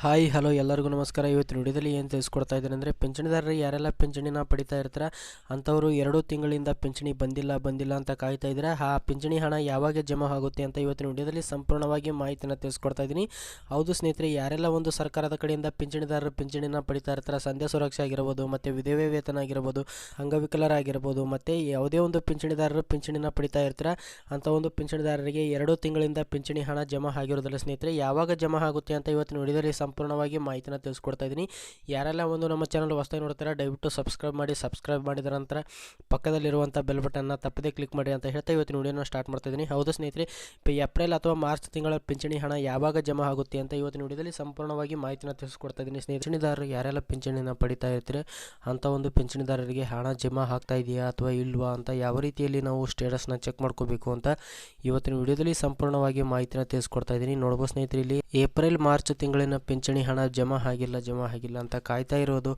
Hi hello ಎಲ್ಲರಿಗೂ ನಮಸ್ಕಾರ. ಇವತ್ತು ವಿಡಿಯೋದಲ್ಲಿ ಏನು ತಿಳಿಸ್ಕೊಡ್ತಾ ಇದ್ದೀನಿ ಅಂದರೆ, ಪಿಂಚಣಿದಾರರು ಯಾರೆಲ್ಲ ಪಿಂಚಣಿನ ಪಡಿತಾ ಇರ್ತಾರೆ ಅಂಥವರು 2 ತಿಂಗಳಿಂದ ಪಿಂಚಣಿ ಬಂದಿಲ್ಲ ಅಂತ ಕಾಯ್ತಾ ಇದ್ದಾರೆ. ಆ ಪಿಂಚಣಿ ಹಣ ಯಾವಾಗ ಜಮಾ ಆಗುತ್ತೆ ಅಂತ ಇವತ್ತಿನ ವಿಡಿಯೋದಲ್ಲಿ ಸಂಪೂರ್ಣವಾಗಿ ಮಾಹಿತಿನ ತಿಳಿಸ್ಕೊಡ್ತಾ ಇದ್ದೀನಿ. ಹೌದು ಸ್ನೇಹಿತರೆ, ಯಾರೆಲ್ಲ ಒಂದು ಸರ್ಕಾರದ ಕಡೆಯಿಂದ ಪಿಂಚಣಿದಾರರು ಪಿಂಚಣಿನ ಪಡಿತಾ ಇರ್ತಾರೆ, ಸಂಧ್ಯಾ ಸುರಕ್ಷೆ ಆಗಿರ್ಬೋದು, ಮತ್ತು ವಿಧವೆ ವೇತನ ಆಗಿರ್ಬೋದು, ಅಂಗವಿಕಲರಾಗಿರ್ಬೋದು, ಮತ್ತು ಯಾವುದೇ ಒಂದು ಪಿಂಚಣಿದಾರರು ಪಿಂಚಣಿನ ಪಡಿತಾ ಇರ್ತಾರೆ ಅಂಥ ಒಂದು ಪಿಂಚಣಿದಾರರಿಗೆ 2 ತಿಂಗಳಿಂದ ಪಿಂಚಣಿ ಹಣ ಜಮಾ ಆಗಿರೋದಿಲ್ಲ ಸ್ನೇಹಿತರೆ. ಯಾವಾಗ ಜಮಾ ಆಗುತ್ತೆ ಅಂತ ಇವತ್ತಿನ ವಿಡಿಯೋದಲ್ಲಿ ಸಂಪೂರ್ಣವಾಗಿ ಮಾಹಿತಿನ ತಿಳಿಸ್ಕೊಡ್ತಾ ಇದ್ದೀನಿ. ಯಾರೆಲ್ಲ ಒಂದು ನಮ್ಮ ಚಾನಲ್ ಹೊಸದಾಗಿ ನೋಡ್ತಾರೆ ದಯವಿಟ್ಟು ಸಬ್ಸ್ಕ್ರೈಬ್ ಮಾಡಿದ ನಂತರ ಪಕ್ಕದಲ್ಲಿರುವಂಥ ಬೆಲ್ ಬಟನ್ನ ತಪ್ಪದೇ ಕ್ಲಿಕ್ ಮಾಡಿ ಅಂತ ಹೇಳ್ತಾ ಇವತ್ತಿನ ವಿಡಿಯೋನ ಸ್ಟಾರ್ಟ್ ಮಾಡ್ತಾ ಇದ್ದೀನಿ. ಹೌದು ಸ್ನೇಹಿತರೆ, ಏಪ್ರಿಲ್ ಅಥವಾ ಮಾರ್ಚ್ ತಿಂಗಳ ಪಿಂಚಣಿ ಹಣ ಯಾವಾಗ ಜಮಾ ಆಗುತ್ತೆ ಅಂತ ಇವತ್ತಿನ ವಿಡಿಯೋದಲ್ಲಿ ಸಂಪೂರ್ಣವಾಗಿ ಮಾಹಿತಿನ ತಿಳಿಸ್ಕೊಡ್ತಾ ಇದ್ದೀನಿ. ಪಿಂಚಣಿದಾರರು ಯಾರೆಲ್ಲ ಪಿಂಚಣಿನ ಪಡಿತಾ ಇರ್ತೀರಿ ಅಂಥ ಒಂದು ಪಿಂಚಣಿದಾರರಿಗೆ ಹಣ ಜಮಾ ಆಗ್ತಾ ಇದೆಯಾ ಅಥವಾ ಇಲ್ವಾ ಅಂತ ಯಾವ ರೀತಿಯಲ್ಲಿ ನಾವು ಸ್ಟೇಟಸ್ನ ಚೆಕ್ ಮಾಡ್ಕೋಬೇಕು ಅಂತ ಇವತ್ತಿನ ವಿಡಿಯೋದಲ್ಲಿ ಸಂಪೂರ್ಣವಾಗಿ ಮಾಹಿತಿನ ತಿಳಿಸ್ಕೊಡ್ತಾ ಇದ್ದೀನಿ. ನೋಡ್ಬೋದು ಸ್ನೇಹಿತರೆ, ಇಲ್ಲಿ ಏಪ್ರಿಲ್ ಮಾರ್ಚ್ ತಿಂಗಳಿನ ಪಿಂಚಣಿ ಹಣ ಜಮಾ ಆಗಿಲ್ಲ ಅಂತ ಕಾಯ್ತಾ ಇರೋದು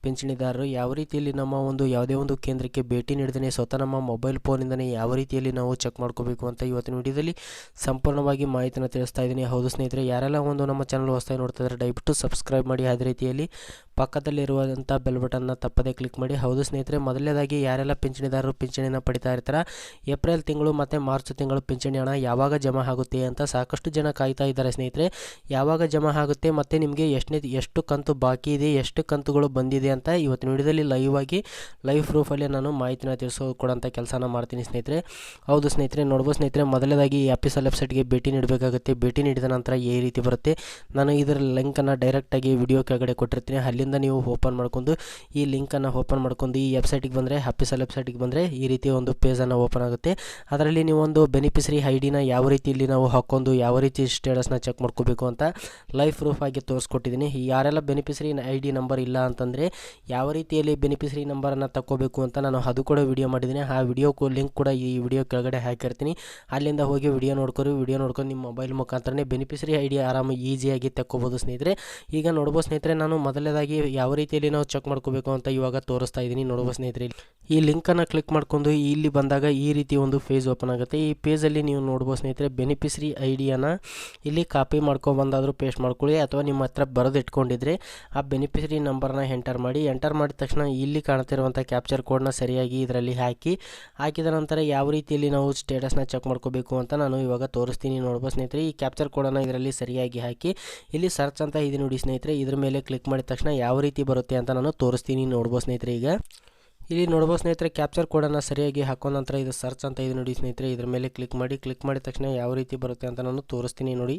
ಪಿಂಚಣಿದಾರರು ಯಾವ ರೀತಿಯಲ್ಲಿ ನಮ್ಮ ಒಂದು ಯಾವುದೇ ಒಂದು ಕೇಂದ್ರಕ್ಕೆ ಭೇಟಿ ನೀಡಿದರೆ ಸ್ವತಃ ನಮ್ಮ ಮೊಬೈಲ್ ಫೋನಿಂದನೇ ಯಾವ ರೀತಿಯಲ್ಲಿ ನಾವು ಚೆಕ್ ಮಾಡ್ಕೋಬೇಕು ಅಂತ ಇವತ್ತಿನ ವಿಡಿಯೋದಲ್ಲಿ ಸಂಪೂರ್ಣವಾಗಿ ಮಾಹಿತಿನ ತಿಳಿಸ್ತಾ ಇದ್ದೀನಿ. ಹೌದು ಸ್ನೇಹಿತರೆ, ಯಾರೆಲ್ಲ ಒಂದು ನಮ್ಮ ಚಾನಲ್ ಹೊಸದಾಗಿ ನೋಡ್ತಾ ಇದ್ದಾರೆ ದಯವಿಟ್ಟು ಸಬ್ಸ್ಕ್ರೈಬ್ ಮಾಡಿ, ಅದೇ ರೀತಿಯಲ್ಲಿ ಪಕ್ಕದಲ್ಲಿರುವಂಥ ಬೆಲ್ ಬಟನ್ನ ತಪ್ಪದೇ ಕ್ಲಿಕ್ ಮಾಡಿ. ಹೌದು ಸ್ನೇಹಿತರೆ, ಮೊದಲನೇದಾಗಿ ಯಾರೆಲ್ಲ ಪಿಂಚಣಿದಾರರು ಪಿಂಚಣಿನ ಪಡಿತಾ ಇರ್ತಾರೆ ಏಪ್ರಿಲ್ ತಿಂಗಳು ಮತ್ತು ಮಾರ್ಚ್ ತಿಂಗಳು ಪಿಂಚಣಿ ಹಣ ಯಾವಾಗ ಜಮಾ ಆಗುತ್ತೆ ಅಂತ ಸಾಕಷ್ಟು ಜನ ಕಾಯ್ತಾ ಇದ್ದಾರೆ ಸ್ನೇಹಿತರೆ. ಯಾವಾಗ ಜಮಾ ಆಗುತ್ತೆ ಮತ್ತು ನಿಮಗೆ ಎಷ್ಟು ಕಂತು ಬಾಕಿ ಇದೆ, ಎಷ್ಟು ಕಂತುಗಳು ಬಂದಿದೆ ಅಂತ ಇವತ್ತಿನ ವಿಡಿಯೋದಲ್ಲಿ ಲೈವ್ ಪ್ರೂಫಲ್ಲಿ ನಾನು ಮಾಹಿತಿನ ತಿಳಿಸ್ಕೊಡೋಂಥ ಕೆಲಸನ ಮಾಡ್ತೀನಿ ಸ್ನೇಹಿತರೆ. ಹೌದು ಸ್ನೇಹಿತರೆ, ನೋಡ್ಬೋದು ಸ್ನೇಹಿತರೆ, ಮೊದಲನೇದಾಗಿ ಈ ಆಫೀಸಲ್ ವೆಬ್ಸೈಟ್ಗೆ ಭೇಟಿ ನೀಡಬೇಕಾಗುತ್ತೆ. ಭೇಟಿ ನೀಡಿದ ನಂತರ ಈ ರೀತಿ ಬರುತ್ತೆ. ನಾನು ಇದರ ಲಿಂಕನ್ನು ಡೈರೆಕ್ಟಾಗಿ ವಿಡಿಯೋ ಕೆಳಗಡೆ ಕೊಟ್ಟಿರ್ತೀನಿ, ಅಲ್ಲಿಂದ ನೀವು ಓಪನ್ ಮಾಡ್ಕೊಂಡು ಈ ಲಿಂಕನ್ನು ಓಪನ್ ಮಾಡ್ಕೊಂಡು ಈ ವೆಬ್ಸೈಟಿಗೆ ಬಂದರೆ ಆಫೀಸಲ್ ವೆಬ್ಸೈಟಿಗೆ ಬಂದರೆ ಈ ರೀತಿ ಒಂದು ಪೇಜನ್ನು ಓಪನ್ ಆಗುತ್ತೆ. ಅದರಲ್ಲಿ ನೀವು ಒಂದು ಬೆನಿಫಿಷರಿ ಐಡಿನ ಯಾವ ರೀತಿಯಲ್ಲಿ ನಾವು ಹಾಕ್ಕೊಂಡು ಯಾವ ರೀತಿ ಸ್ಟೇಟಸ್ನ ಚೆಕ್ ಮಾಡ್ಕೋಬೇಕು ಅಂತ ಲೈವ್ ಪ್ರೂಫ್ ಆಗಿ ತೋರಿಸ್ಕೊಟ್ಟಿದ್ದೀನಿ. ಯಾರೆಲ್ಲ ಬೆನಿಫಿಷರಿ ID ನಂಬರ್ ಇಲ್ಲ ಅಂತಂದರೆ ಯಾವ ರೀತಿಯಲ್ಲಿ ಬೆನಿಫಿಷರಿ ನಂಬರನ್ನು ತಗೋಬೇಕು ಅಂತ ನಾನು ಅದು ಕೂಡ ವಿಡಿಯೋ ಮಾಡಿದ್ದೀನಿ. ಆ ವಿಡಿಯೋ ಲಿಂಕ್ ಕೂಡ ಈ ವಿಡಿಯೋ ಕೆಳಗಡೆ ಹಾಕಿರ್ತೀನಿ, ಅಲ್ಲಿಂದ ಹೋಗಿ ವಿಡಿಯೋ ನೋಡ್ಕೊಂಡು ನಿಮ್ಮ ಮೊಬೈಲ್ ಮುಖಾಂತರನೇ ಬೆನಿಫಿಷರಿ ID ಈಸಿಯಾಗಿ ತಗೋಬೋದು ಸ್ನೇಹಿತರೆ. ಈಗ ನೋಡ್ಬೋದು ಸ್ನೇಹಿತರೆ, ನಾನು ಮೊದಲನೇದಾಗಿ ಯಾವ ರೀತಿಯಲ್ಲಿ ನಾವು ಚೆಕ್ ಮಾಡ್ಕೋಬೇಕು ಅಂತ ಇವಾಗ ತೋರಿಸ್ತಾ ಇದ್ದೀನಿ. ನೋಡ್ಬೋದು ಸ್ನೇಹಿತರೆ, ಈ ಲಿಂಕನ್ನು ಕ್ಲಿಕ್ ಮಾಡ್ಕೊಂಡು ಇಲ್ಲಿ ಬಂದಾಗ ಈ ರೀತಿ ಒಂದು ಪೇಜ್ ಓಪನ್ ಆಗುತ್ತೆ. ಈ ಪೇಜಲ್ಲಿ ನೀವು ನೋಡ್ಬೋದು ಸ್ನೇಹಿತರೆ, ಬೆನಿಫಿಷರಿ ಐಡಿಯನ್ನು ಇಲ್ಲಿ ಕಾಪಿ ಮಾಡ್ಕೊಬಂದಾದರೂ ಪೇಸ್ಟ್ ಮಾಡ್ಕೊಳ್ಳಿ, ಅಥವಾ ನಿಮ್ಮ ಹತ್ರ ಬರೆದು ಇಟ್ಕೊಂಡಿದ್ರೆ ಆ ಬೆನಿಫಿಷರಿ ನಂಬರ್ನ ಎಂಟರ್ ಮಾಡಿದ ತಕ್ಷಣ ಇಲ್ಲಿ ಕಾಣ್ತಿರುವಂಥ ಕ್ಯಾಪ್ಚರ್ ಕೋಡ್ನ ಸರಿಯಾಗಿ ಇದರಲ್ಲಿ ಹಾಕಿದ ನಂತರ ಯಾವ ರೀತಿಯಲ್ಲಿ ನಾವು ಸ್ಟೇಟಸ್ನ ಚೆಕ್ ಮಾಡ್ಕೋಬೇಕು ಅಂತ ನಾನು ಇವಾಗ ತೋರಿಸ್ತೀನಿ. ನೋಡ್ಬೋದು ಸ್ನೇಹಿತರೆ, ಈ ಕ್ಯಾಪ್ಚರ್ ಕೋಡನ್ನು ಇದರಲ್ಲಿ ಸರಿಯಾಗಿ ಹಾಕಿ ಇಲ್ಲಿ ಸರ್ಚ್ ಅಂತ ಇದೆ ನೋಡಿ ಸ್ನೇಹಿತರೆ, ಇದ್ರ ಮೇಲೆ ಕ್ಲಿಕ್ ಮಾಡಿದ ತಕ್ಷಣ ಯಾವ ರೀತಿ ಬರುತ್ತೆ ಅಂತ ನಾನು ತೋರಿಸ್ತೀನಿ. ನೋಡ್ಬೋದು ಸ್ನೇಹಿತರೆ, ಈಗ ಇಲ್ಲಿ ನೋಡ್ಬೋದು ಸ್ನೇಹಿತರೆ, ಕ್ಯಾಪ್ಚರ್ ಕೋಡನ್ನು ಸರಿಯಾಗಿ ಹಾಕೋ ನಂತರ ಇದು ಸರ್ಚ್ ಅಂತ ಇದೆ ನೋಡಿ ಸ್ನೇಹಿತರೆ, ಇದ್ರ ಮೇಲೆ ಕ್ಲಿಕ್ ಮಾಡಿದ ತಕ್ಷಣ ಯಾವ ರೀತಿ ಬರುತ್ತೆ ಅಂತ ನಾನು ತೋರಿಸ್ತೀನಿ ನೋಡಿ.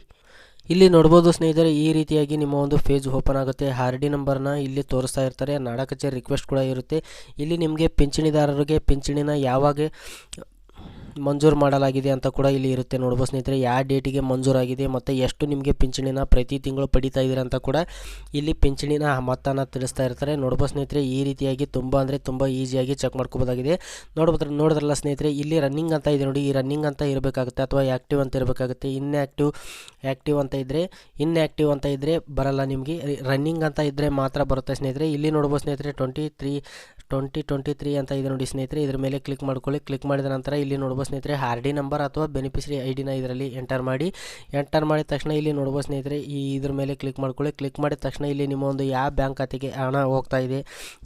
ಇಲ್ಲಿ ನೋಡ್ಬೋದು ಸ್ನೇಹಿತರೆ, ಈ ರೀತಿಯಾಗಿ ನಿಮ್ಮ ಒಂದು ಪೇಜ್ ಓಪನ್ ಆಗುತ್ತೆ. RD ನಂಬರ್ನ ಇಲ್ಲಿ ತೋರಿಸ್ತಾ ಇರ್ತಾರೆ, ನಾಡ ಕಚೇರಿ ರಿಕ್ವೆಸ್ಟ್ ಕೂಡ ಇರುತ್ತೆ. ಇಲ್ಲಿ ನಿಮಗೆ ಪಿಂಚಣಿದಾರರಿಗೆ ಪಿಂಚಣಿನ ಯಾವಾಗ ಮಂಜೂರು ಮಾಡಲಾಗಿದೆ ಅಂತ ಕೂಡ ಇಲ್ಲಿ ಇರುತ್ತೆ. ನೋಡ್ಬೋದು ಸ್ನೇಹಿತರೆ, ಯಾವ ಡೇಟಿಗೆ ಮಂಜೂರಾಗಿದೆ ಮತ್ತು ಎಷ್ಟು ನಿಮಗೆ ಪಿಂಚಣಿನ ಪ್ರತಿ ತಿಂಗಳು ಪಡಿತಾ ಇದ್ದೀರ ಅಂತ ಕೂಡ ಇಲ್ಲಿ ಪಿಂಚಣಿನ ಮೊತ್ತನ ತಿಳಿಸ್ತಾ ಇರ್ತಾರೆ. ನೋಡ್ಬೋದು ಸ್ನೇಹಿತರೆ, ಈ ರೀತಿಯಾಗಿ ತುಂಬ ಈಸಿಯಾಗಿ ಚೆಕ್ ಮಾಡ್ಕೋಬೋದಾಗಿದೆ. ನೋಡಿದ್ರಲ್ಲ ಸ್ನೇಹಿತರೆ, ಇಲ್ಲಿ ರನ್ನಿಂಗ್ ಅಂತ ಇದೆ ನೋಡಿ, ಈ ರನ್ನಿಂಗ್ ಅಂತ ಇರಬೇಕಾಗುತ್ತೆ ಅಥವಾ ಆ್ಯಕ್ಟಿವ್ ಅಂತ ಇರಬೇಕಾಗುತ್ತೆ. ಆ್ಯಕ್ಟಿವ್ ಅಂತ ಇದ್ದರೆ ಬರಲ್ಲ, ನಿಮಗೆ ರನ್ನಿಂಗ್ ಅಂತ ಇದ್ದರೆ ಮಾತ್ರ ಬರುತ್ತೆ ಸ್ನೇಹಿತರೆ. ಇಲ್ಲಿ ನೋಡ್ಬೋದು ಸ್ನೇಹಿತರೆ, 2023 ಅಂತ ಇದೆ ನೋಡಿ ಸ್ನೇಹಿತರೆ, ಇದ್ರ ಮೇಲೆ ಕ್ಲಿಕ್ ಮಾಡ್ಕೊಳ್ಳಿ. ಕ್ಲಿಕ್ ಮಾಡಿದ ನಂತರ ಇಲ್ಲಿ ನೋಡ್ಬೋದು ಸ್ನೇಹಿತರೆ, RD ನಂಬರ್ ಅಥವಾ ಬೆನಿಫಿಷರಿ ಐಡಿನ ಇದರಲ್ಲಿ ಎಂಟರ್ ಮಾಡಿದ ತಕ್ಷಣ ಇಲ್ಲಿ ನೋಡ್ಬೋದು ಸ್ನೇಹಿತರೆ, ಇದ್ರ ಮೇಲೆ ಕ್ಲಿಕ್ ಮಾಡ್ಕೊಳ್ಳಿ. ಕ್ಲಿಕ್ ಮಾಡಿದ ತಕ್ಷಣ ಇಲ್ಲಿ ನಿಮ್ಮ ಒಂದು ಯಾವ ಬ್ಯಾಂಕ್ ಖಾತೆಗೆ ಹಣ ಹೋಗ್ತಾ ಇದೆ,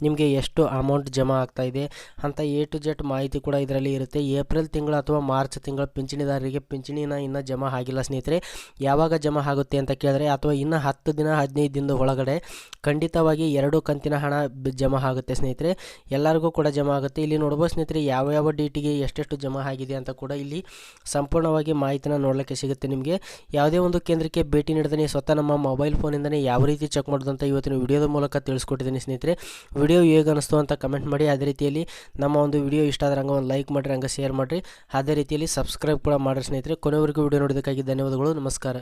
ನಿಮಗೆ ಎಷ್ಟು ಅಮೌಂಟ್ ಜಮಾ ಆಗ್ತಾ ಇದೆ ಅಂತ A to Z ಮಾಹಿತಿ ಕೂಡ ಇದರಲ್ಲಿ ಇರುತ್ತೆ. ಏಪ್ರಿಲ್ ತಿಂಗಳು ಅಥವಾ ಮಾರ್ಚ್ ತಿಂಗಳು ಪಿಂಚಣಿದಾರರಿಗೆ ಪಿಂಚಣಿನ ಇನ್ನೂ ಜಮಾ ಆಗಿಲ್ಲ ಸ್ನೇಹಿತರೆ. ಯಾವಾಗ ಜಮಾ ಆಗುತ್ತೆ ಅಂತ ಕೇಳಿದ್ರೆ, ಅಥವಾ ಇನ್ನು 10 ದಿನ 15 ದಿನದ ಒಳಗಡೆ ಖಂಡಿತವಾಗಿ 2 ಕಂತಿನ ಹಣ ಜಮಾ ಆಗುತ್ತೆ ಸ್ನೇಹಿತರೆ, ಎಲ್ಲರಿಗೂ ಕೂಡ ಜಮಾ ಆಗುತ್ತೆ. ಇಲ್ಲಿ ನೋಡ್ಬೋದು ಸ್ನೇಹಿತರೆ, ಯಾವ ಡೇಟಿಗೆ ಎಷ್ಟೆಷ್ಟು ಜಮಾ ಆಗಿದೆ ಅಂತ ಕೂಡ ಇಲ್ಲಿ ಸಂಪೂರ್ಣವಾಗಿ ಮಾಹಿತಿನ ನೋಡಲಿಕ್ಕೆ ಸಿಗುತ್ತೆ. ನಿಮಗೆ ಯಾವುದೇ ಒಂದು ಕೇಂದ್ರಕ್ಕೆ ಭೇಟಿ ನೀಡಿದ್ರೆ ಸ್ವತಃ ನಮ್ಮ ಮೊಬೈಲ್ ಫೋನಿಂದನೇ ಯಾವ ರೀತಿ ಚೆಕ್ ಮಾಡೋದು ಅಂತ ಇವತ್ತಿನ ವಿಡಿಯೋದ ಮೂಲಕ ತಿಳಿಸ್ಕೊಟ್ಟಿದ್ದೀನಿ ಸ್ನೇಹಿತರೆ. ವಿಡಿಯೋ ಹೇಗೆ ಅನಿಸ್ತು ಅಂತ ಕಮೆಂಟ್ ಮಾಡಿ, ಅದೇ ರೀತಿಯಲ್ಲಿ ನಮ್ಮ ಒಂದು ವಿಡಿಯೋ ಇಷ್ಟ ಆದ್ರೆ ಹಂಗೆ ಒಂದು ಲೈಕ್ ಮಾಡಿರಿ, ಹಂಗೆ ಶೇರ್ ಮಾಡಿರಿ, ಅದೇ ರೀತಿಯಲ್ಲಿ ಸಬ್ಸ್ಕ್ರೈಬ್ ಕೂಡ ಮಾಡಿರಿ ಸ್ನೇಹಿತರೆ. ಕೊನೆವರೆಗೂ ವಿಡಿಯೋ ನೋಡೋದಕ್ಕಾಗಿ ಧನ್ಯವಾದಗಳು. ನಮಸ್ಕಾರ.